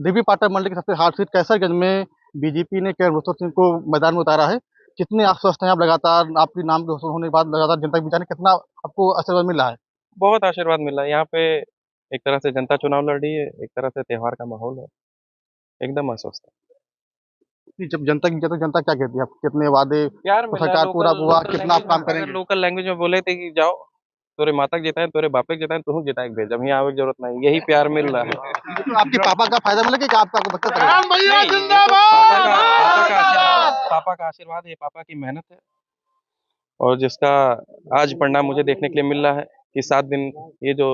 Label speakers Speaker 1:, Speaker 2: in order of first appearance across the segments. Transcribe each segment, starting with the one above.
Speaker 1: देवी पाटन मंडल की सबसे hard seat Kaiserganj में बीजेपी ने केवल सिंह को मैदान में उतारा है। कितने आश्वस्त हैं आप लगातार आपके नाम के घोषणा होने के बाद लगातार जनता के बीच में कितना आपको आशीर्वाद मिल रहा है?
Speaker 2: बहुत आशीर्वाद मिला है यहाँ पे। एक तरह से जनता चुनाव लड़ रही है, एक तरह से त्योहार का माहौल है। एकदम आश्वस्त है।
Speaker 1: कि जब जनता की जनता जनता क्या कहती है? आप कितने वादे
Speaker 2: प्यार मिला है।
Speaker 1: सरकार पूरा
Speaker 2: लोकल
Speaker 1: हुआ,
Speaker 2: लोकल
Speaker 1: कितना आप
Speaker 2: लैंग्वेज
Speaker 1: काम
Speaker 2: में, अगर
Speaker 1: करेंगे?
Speaker 2: लोकल लैंग्वेज में बोले थे कि जाओ तोरे माता के जिताए, तोरे बापे के जिताए, तू जिताए के भेज, अब यहाँ आवे की जरूरत नहीं। यही प्यार मिल रहा है।
Speaker 1: ये तो आपके पापा का फायदा मिला कि आपका आपको बच्चा करेगा?
Speaker 2: नहीं, ये तो पापा का आशीर्वाद है, पापा की मेहनत है। और जिसका आज परिणाम मुझे देखने के लिए मिल रहा है कि 7 दिन ये जो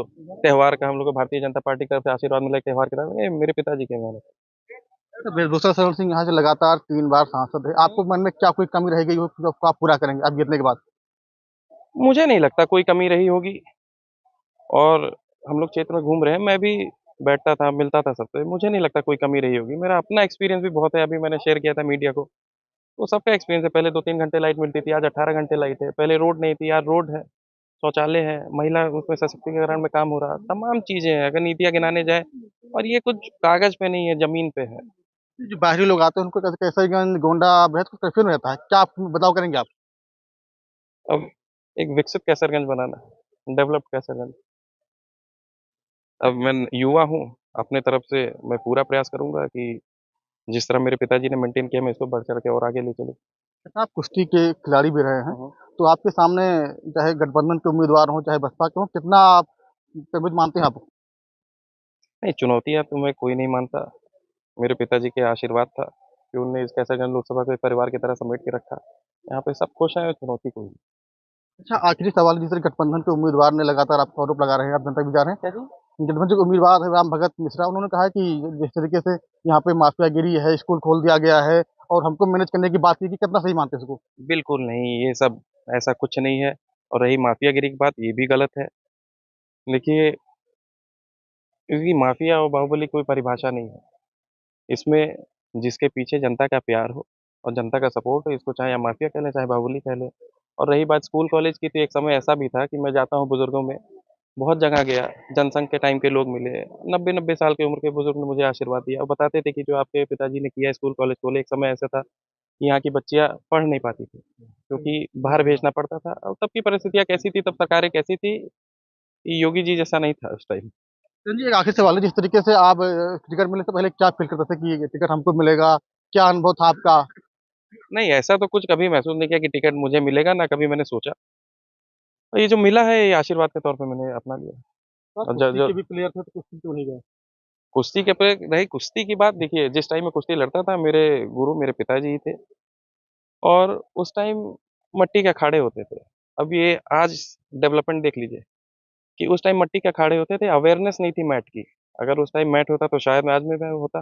Speaker 2: त्योहार का हम लोग को भारतीय जनता पार्टी की तरफ से आशीर्वाद मिला है त्योहार के तरफ, ये मेरे पिताजी की मेहनत है।
Speaker 1: तो दूसरा शरण सिंह यहाँ से लगातार 3 बार सांसद है। आपको मन में क्या कोई कमी रहेगी जो आप पूरा करेंगे आप जीतने के बाद?
Speaker 2: मुझे नहीं लगता कोई कमी रही होगी। और हम लोग क्षेत्र में घूम रहे हैं, मैं भी बैठता था, मिलता था सबसे, मुझे नहीं लगता कोई कमी रही होगी। मेरा अपना एक्सपीरियंस भी बहुत है, अभी मैंने शेयर किया था मीडिया को। तो सबका एक्सपीरियंस है, पहले 2-3 घंटे लाइट मिलती थी, आज 18 घंटे लाइट है। पहले रोड नहीं थी, आज रोड है, शौचालय है, महिला उसमें सशक्तिकरण में काम हो रहा, तमाम चीजें हैं अगर नीतियां गिनाने जाए। और ये कुछ कागज पे नहीं है, जमीन पे है।
Speaker 1: जो बाहरी लोग आते हैं उनको कैसरगंज गोंडा बेहद कुछ कर्फ्यू रहता है, क्या आप बदलाव करेंगे आप?
Speaker 2: अब एक विकसित कैसरगंज बनाना, डेवलप्ड कैसरगंज। अब मैं युवा हूँ, अपने तरफ से मैं पूरा प्रयास करूंगा कि जिस तरह मेरे पिताजी ने मेंटेन किया, मैं इसको बढ़ चढ़ के और आगे ले चलूँ।
Speaker 1: अच्छा, आप कुश्ती के खिलाड़ी भी रहे हैं, तो आपके सामने चाहे गठबंधन के उम्मीदवार हों चाहे बसपा के हों, कितना आप प्रमित मानते हैं आप?
Speaker 2: नहीं, चुनौतियां तो मैं कोई नहीं मानता। मेरे पिताजी के आशीर्वाद था कि उनने इस कैसरगंज लोकसभा को एक परिवार की तरह समेट के रखा। यहाँ पे सब खुश हैं, चुनौती कोई नहीं।
Speaker 1: अच्छा, आखिरी सवाल, जिस तरह गठबंधन के उम्मीदवार ने लगातार आपको आरोप लगा रहे हैं, आप जनता के बीच जा रहे हैं।
Speaker 2: क्या जी?
Speaker 1: गठबंधन के उम्मीदवार है राम भगत मिश्रा, उन्होंने कहा है कि जिस तरीके से यहाँ पे माफियागिरी है, स्कूल खोल दिया गया है और हमको मैनेज करने की बात की, कि कितना सही मानते हैं इसको?
Speaker 2: बिल्कुल नहीं, ये सब ऐसा कुछ नहीं है। और रही माफियागिरी की बात, ये भी गलत है। देखिए, क्योंकि माफिया और बाहुबली कोई परिभाषा नहीं है। इसमें जिसके पीछे जनता का प्यार हो और जनता का सपोर्ट हो, इसको चाहे आप माफिया कह लें, चाहे बाहुबली कह लें। और रही बात स्कूल कॉलेज की, तो एक समय ऐसा भी था कि मैं जाता हूँ बुजुर्गों में, बहुत जगह गया, जनसंघ के टाइम के लोग मिले, 90-90 साल की उम्र के बुजुर्ग ने मुझे आशीर्वाद दिया और बताते थे कि जो आपके पिताजी ने किया स्कूल कॉलेज खोले। एक समय ऐसा था कि यहाँ की बच्चियाँ पढ़ नहीं पाती थी क्योंकि बाहर भेजना पड़ता था। और तब की परिस्थितियाँ कैसी थी, तब सरकारें कैसी थी, ये योगी जी जैसा नहीं था उस टाइम।
Speaker 1: जी, एक आखिरी सवाल है, जिस तरीके से आप टिकट मिलने से पहले क्या फील करते थे कि ये टिकट हमको मिलेगा? क्या अनुभव था आपका?
Speaker 2: नहीं, ऐसा तो कुछ कभी महसूस नहीं किया कि टिकट मुझे मिलेगा, ना कभी मैंने सोचा। और ये जो मिला है, ये आशीर्वाद के तौर पे मैंने अपना लिया।
Speaker 1: आप
Speaker 2: और
Speaker 1: कुश्ती के भी प्लेयर थे, तो कुश्ती क्यों नहीं गए?
Speaker 2: कुश्ती के पे रही कुश्ती की बात, देखिए जिस टाइम में कुश्ती लड़ता था, मेरे गुरु मेरे पिताजी ही थे। और उस टाइम मट्टी के अखाड़े होते थे। अब ये आज डेवलपमेंट देख लीजिए कि उस टाइम मट्टी के अखाड़े होते थे, अवेयरनेस नहीं थी मैट की। अगर उस टाइम मैट होता तो शायद मैं आज में मैं होता।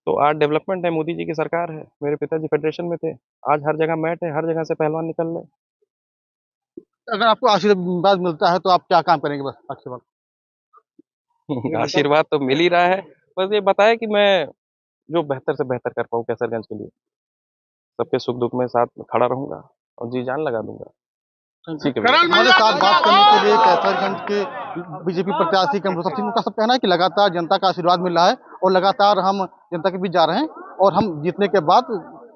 Speaker 2: तो आज डेवलपमेंट है, मोदी जी की सरकार है, मेरे पिताजी फेडरेशन में थे। आज हर जगह मैट है, हर जगह से पहलवान निकल रहे
Speaker 1: अगर आपको आशीर्वाद मिलता है तो आप क्या काम करेंगे, बस आखिरी बात?
Speaker 2: हैं। आशीर्वाद तो मिल ही रहा है। बस ये बताए कि मैं जो बेहतर से बेहतर कर पाऊँ कैसरगंज के लिए, सबके सुख दुख में साथ में खड़ा रहूंगा और जी जान लगा दूंगा। ठीक है भैया।
Speaker 1: हमारे साथ बात करने के लिए कैसरगंज के बीजेपी प्रत्याशी कमरुद्दीन सिंह, उनका सब कहना है कि लगातार जनता का आशीर्वाद मिल रहा है और लगातार हम जनता के बीच जा रहे हैं और हम जीतने के बाद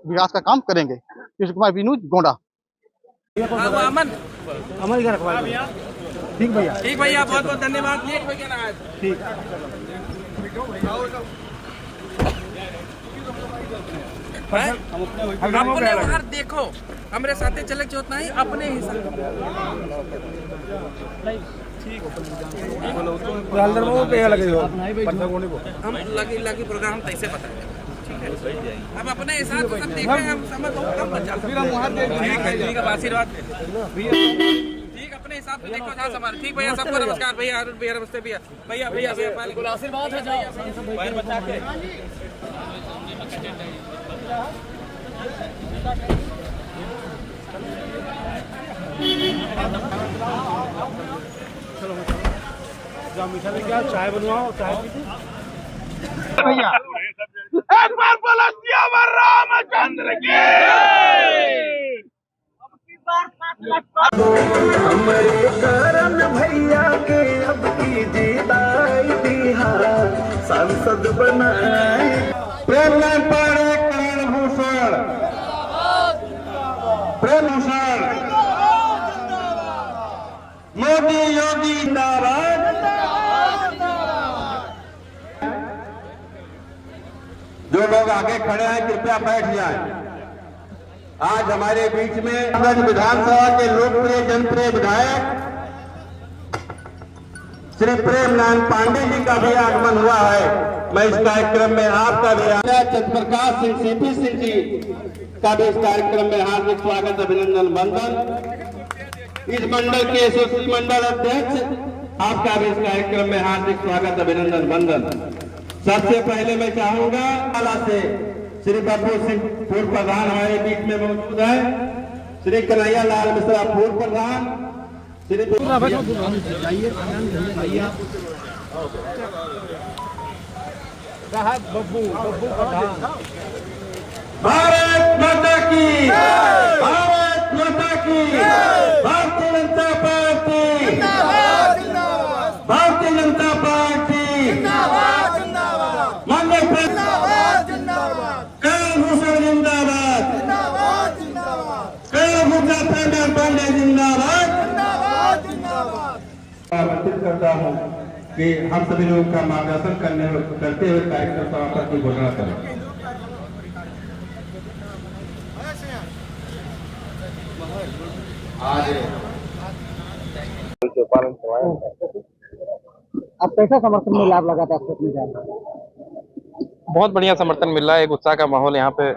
Speaker 1: विकास का काम करेंगे। कृष्ण कुमार बीनू, गोंडा।
Speaker 3: अमन
Speaker 1: अमन का रखवाली। ठीक भैया,
Speaker 3: ठीक भैया, बहुत बहुत धन्यवाद।
Speaker 1: ठीक।
Speaker 3: अपने बाहर देखो, हमरे साथे चले जो नहीं अपने हिसाब। हम लगी प्रोग्राम तैसे बताए, ठीक है। अब अपने हिसाब से सब देख रहे हैं, हम समझ कम बचा। ठीक है, आशीर्वाद ठीक, अपने हिसाब से देखो जहाँ संभाल। ठीक भैया, सबको नमस्कार भैया, अरुण भैया नमस्ते भैया। भैया भैया भैया आशीर्वाद है
Speaker 1: मीठा में क्या चाय बनवाओ, चाय
Speaker 4: भैया एक बार बोला सियावर रामचंद्र की।
Speaker 5: हमरे करन भैया के अब की जीताई बिहार सांसद
Speaker 4: बनाए। प्रेमलाल पांडे करण भूषण, प्रेम भूषण, मोदी योगी जिंदाबाद। जो लोग आगे खड़े हैं कृपया बैठ जाएं। आज हमारे बीच में विधानसभा के लोकप्रिय जनप्रिय विधायक श्री प्रेमलाल पांडे जी का भी आगमन हुआ है। मैं इस कार्यक्रम में आपका भी चंद्रप्रकाश सिंह सीपी सिंह जी का भी इस कार्यक्रम में हार्दिक स्वागत अभिनंदन वंदन। इस मंडल के एसोसिएशन मंडल अध्यक्ष आपका भी इस कार्यक्रम में हार्दिक स्वागत अभिनंदन वंदन। सबसे पहले मैं चाहूंगा से श्री बब्बू सिंह पूर्व प्रधान हमारे बीच में मौजूद है, श्री कन्हैया लाल मिश्रा पूर्व प्रधान, श्री भारत माता की, भारत माता की, भारतीय जनता पार्टी, भारतीय जनता पार्टी, माननीय करण भूषण जिंदाबाद, करण भूषण प्रेमलाल पांडे जिंदाबाद। आमंत्रित करता हूँ कि हम सभी लोगों का मार्गदर्शन करते हुए कार्यक्रम समापन की घोषणा करें।
Speaker 5: अब कैसा समर्थन मिला आप लगातार अपनी जान?
Speaker 2: बहुत बढ़िया समर्थन मिल रहा है। एक उत्साह का माहौल यहाँ पे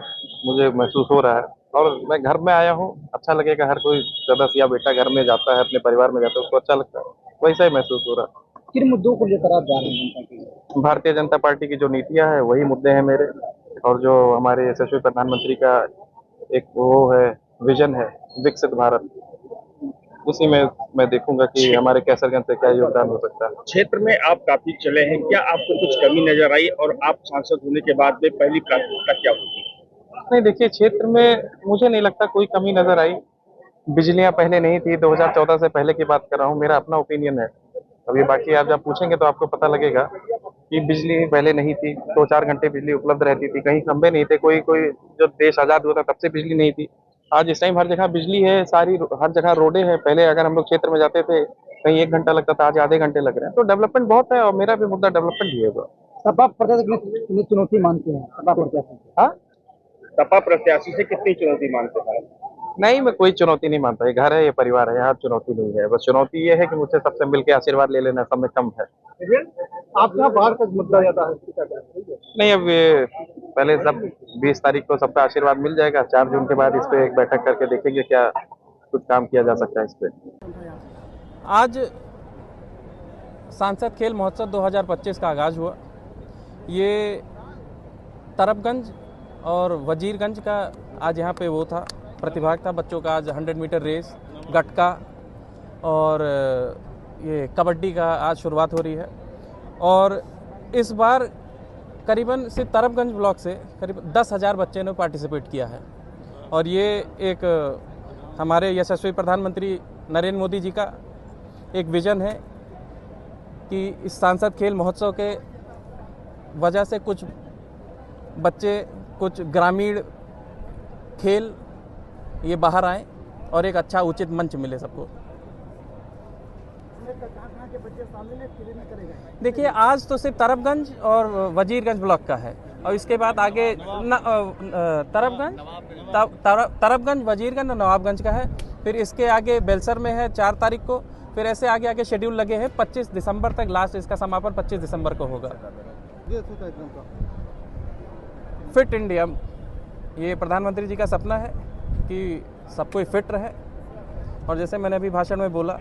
Speaker 2: मुझे महसूस हो रहा है और मैं घर में आया हूँ। अच्छा लगेगा, हर कोई सदस्य या बेटा घर में जाता है, अपने परिवार में जाता है, उसको अच्छा लगता है, वैसा ही महसूस हो रहा है।
Speaker 5: किन मुद्दों को लेकर आप जा रहे हैं?
Speaker 2: भारतीय जनता पार्टी की जो नीतियां हैं वही मुद्दे हैं मेरे, और जो हमारे यशस्वी प्रधानमंत्री का एक वो है विजन है विकसित भारत, उसी में मैं देखूंगा कि हमारे कैसरगंज से क्या योगदान हो सकता है।
Speaker 6: क्षेत्र में आप काफी चले हैं, क्या आपको कुछ कमी नजर आई और आप सांसद होने के बाद में पहली प्राथमिकता क्या होगी?
Speaker 2: नहीं, देखिए, क्षेत्र में मुझे नहीं लगता कोई कमी नजर आई। बिजलियां पहले नहीं थी, 2014 से पहले की बात कर रहा हूँ, मेरा अपना ओपिनियन है। अभी बाकी आप जब पूछेंगे तो आपको पता लगेगा कि बिजली पहले नहीं थी, 2-4 घंटे बिजली उपलब्ध रहती थी, कहीं खंभे नहीं थे, कोई जो देश आजाद हुआ था तब से बिजली नहीं थी। आज इस टाइम हर जगह बिजली है, सारी हर जगह रोडें हैं। पहले अगर हम लोग क्षेत्र में जाते थे कहीं 1 घंटा लगता था, आज आधे घंटे लग रहे हैं। तो डेवलपमेंट बहुत है और मेरा भी मुद्दा डेवलपमेंट ही है।
Speaker 5: सपा प्रत्याशी की चुनौती मानते हैं? सपा प्रत्याशी,
Speaker 2: हाँ,
Speaker 6: सपा प्रत्याशी से कितनी चुनौती मानते हैं?
Speaker 2: नहीं, मैं कोई चुनौती नहीं मानता। ये घर है, ये परिवार है, यहाँ चुनौती नहीं है। बस चुनौती ये है कि मुझसे सबसे मिलकर आशीर्वाद ले लेना सब में कम है।
Speaker 5: आप यहाँ बाढ़ का मुद्दा ज्यादा है?
Speaker 2: नहीं, अब ये पहले सब 20 तारीख को सबका आशीर्वाद मिल जाएगा। 4 जून के बाद इस पे एक बैठक करके देखेंगे क्या कुछ काम किया जा सकता है इस पे।
Speaker 7: आज सांसद खेल महोत्सव 2025 का आगाज हुआ। ये तरबगंज और वजीरगंज का आज यहाँ पे वो था, प्रतिभाग था बच्चों का। आज 100 मीटर रेस, गटका और ये कबड्डी का आज शुरुआत हो रही है। और इस बार करीबन सिर्फ तरबगंज ब्लॉक से करीब 10,000 बच्चे ने पार्टिसिपेट किया है। और ये एक हमारे यशस्वी प्रधानमंत्री नरेंद्र मोदी जी का एक विज़न है कि इस सांसद खेल महोत्सव के वजह से कुछ बच्चे, कुछ ग्रामीण खेल ये बाहर आए और एक अच्छा उचित मंच मिले सबको। देखिए, आज तो सिर्फ तरबगंज और वजीरगंज ब्लॉक का है और इसके बाद आगे तरबगंज, वजीरगंज और नवाबगंज का है। फिर इसके आगे बेलसर में है 4 तारीख को। फिर ऐसे आगे आगे शेड्यूल लगे हैं 25 दिसंबर तक। लास्ट इसका समापन 25 दिसंबर को होगा। फिट इंडिया, ये प्रधानमंत्री जी का सपना है कि सब कोई फिट रहे। और जैसे मैंने अभी भाषण में बोला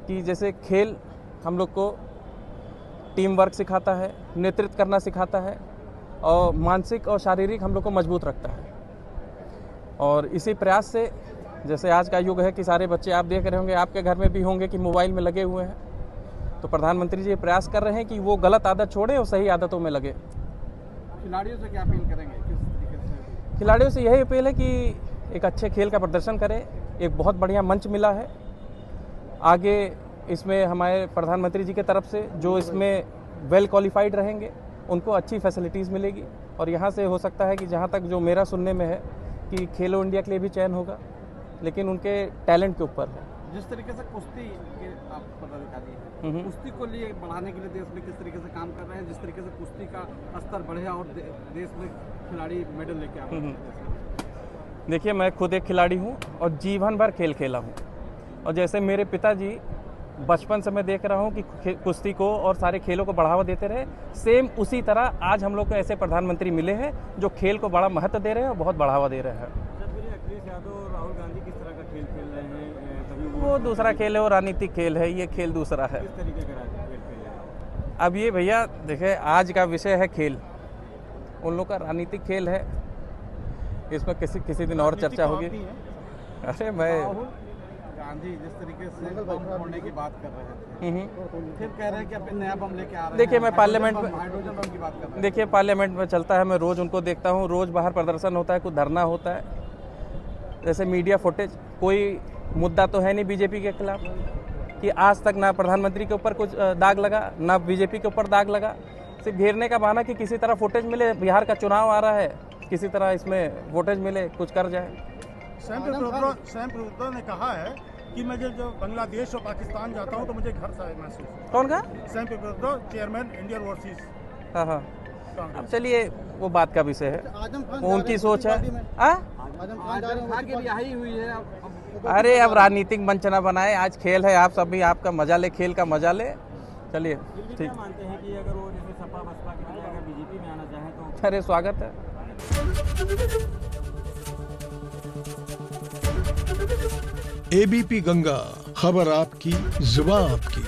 Speaker 7: कि जैसे खेल हम लोग को टीम वर्क सिखाता है, नेतृत्व करना सिखाता है और मानसिक और शारीरिक हम लोग को मजबूत रखता है। और इसी प्रयास से, जैसे आज का युग है कि सारे बच्चे आप देख रहे होंगे, आपके घर में भी होंगे कि मोबाइल में लगे हुए हैं, तो प्रधानमंत्री जी प्रयास कर रहे हैं कि वो गलत आदत छोड़ें और सही आदतों में लगे।
Speaker 5: खिलाड़ियों से क्या अपील करेंगे?
Speaker 7: खिलाड़ियों से यही अपील है कि एक अच्छे खेल का प्रदर्शन करें। एक बहुत बढ़िया मंच मिला है। आगे इसमें हमारे प्रधानमंत्री जी की तरफ से जो इसमें वेल क्वालिफाइड रहेंगे उनको अच्छी फैसिलिटीज़ मिलेगी और यहाँ से हो सकता है कि जहाँ तक जो मेरा सुनने में है कि खेलो इंडिया के लिए भी चयन होगा, लेकिन उनके टैलेंट के ऊपर है।
Speaker 5: जिस तरीके से कुश्ती के आप पदाधिकारी हैं, कुश्ती को लिए बढ़ाने के लिए देश में किस तरीके से काम कर रहे हैं, जिस तरीके से कुश्ती का स्तर बढ़े और देश में खिलाड़ी मेडल लेके आ रहे हैं।
Speaker 7: देखिए, मैं खुद एक खिलाड़ी हूँ और जीवन भर खेल खेला हूँ, और जैसे मेरे पिताजी बचपन से मैं देख रहा हूँ कि कुश्ती को और सारे खेलों को बढ़ावा देते रहे, सेम उसी तरह आज हम लोग को ऐसे प्रधानमंत्री मिले हैं जो खेल को बड़ा महत्व दे रहे हैं और बहुत बढ़ावा दे रहे हैं।
Speaker 5: अखिलेश यादव और राहुल गांधी किस तरह का खेल खेल रहे हैं, तभी
Speaker 7: वो दूसरा खेल है, वो राजनीतिक खेल है, ये खेल दूसरा है।
Speaker 5: किस तरीके का खेल खेल रहे हैं?
Speaker 7: अब ये भैया देखे, आज का विषय है खेल, उन लोग का राजनीतिक खेल है, इसमें किसी दिन और चर्चा होगी। अरे मैं
Speaker 5: गांधी जिस तरीके से बम फोड़ने की बात कर रहे थे, फिर कह रहे हैं कि अब नया बम लेके आ रहे हैं।
Speaker 7: देखिए, मैं पार्लियामेंट में
Speaker 5: हाइड्रोजन बम की बात कर रहे हैं।
Speaker 7: देखिए पार्लियामेंट में चलता है, मैं रोज़ उनको देखता हूँ, रोज़ बाहर प्रदर्शन होता है, कुछ धरना होता है। जैसे मीडिया फुटेज, कोई मुद्दा तो है नहीं बीजेपी के खिलाफ कि आज तक ना प्रधानमंत्री के ऊपर कुछ दाग लगा, ना बीजेपी के ऊपर दाग लगा। सिर्फ घेरने का बहाना कि किसी तरह फुटेज मिले, बिहार का चुनाव आ रहा है, किसी तरह इसमें फुटेज मिले, कुछ कर जाए।
Speaker 8: सैम पित्रोदा ने कहा है कि मैं जब बांग्लादेश और पाकिस्तान जाता हूं तो मुझे घर सा महसूस होता है।
Speaker 7: कौन का?
Speaker 8: Sam Pitroda, chairman Indian overseas.
Speaker 7: हाँ हाँ, अब चलिए वो बात का विषय है, वो उनकी सोच है।
Speaker 5: आजम खान की रिहाई हुई है।
Speaker 7: अरे अब राजनीतिक मंच न बनाए, आज खेल है, आप सभी आपका मजा ले, खेल का मजा ले। चलिए ठीक,
Speaker 5: मानते हैं कि अगर वो जैसे सपा बसपा की बजाय अगर बीजेपी में आना चाहें तो
Speaker 7: अरे स्वागत है।
Speaker 9: एबीपी गंगा, खबर आपकी, जुबान आपकी।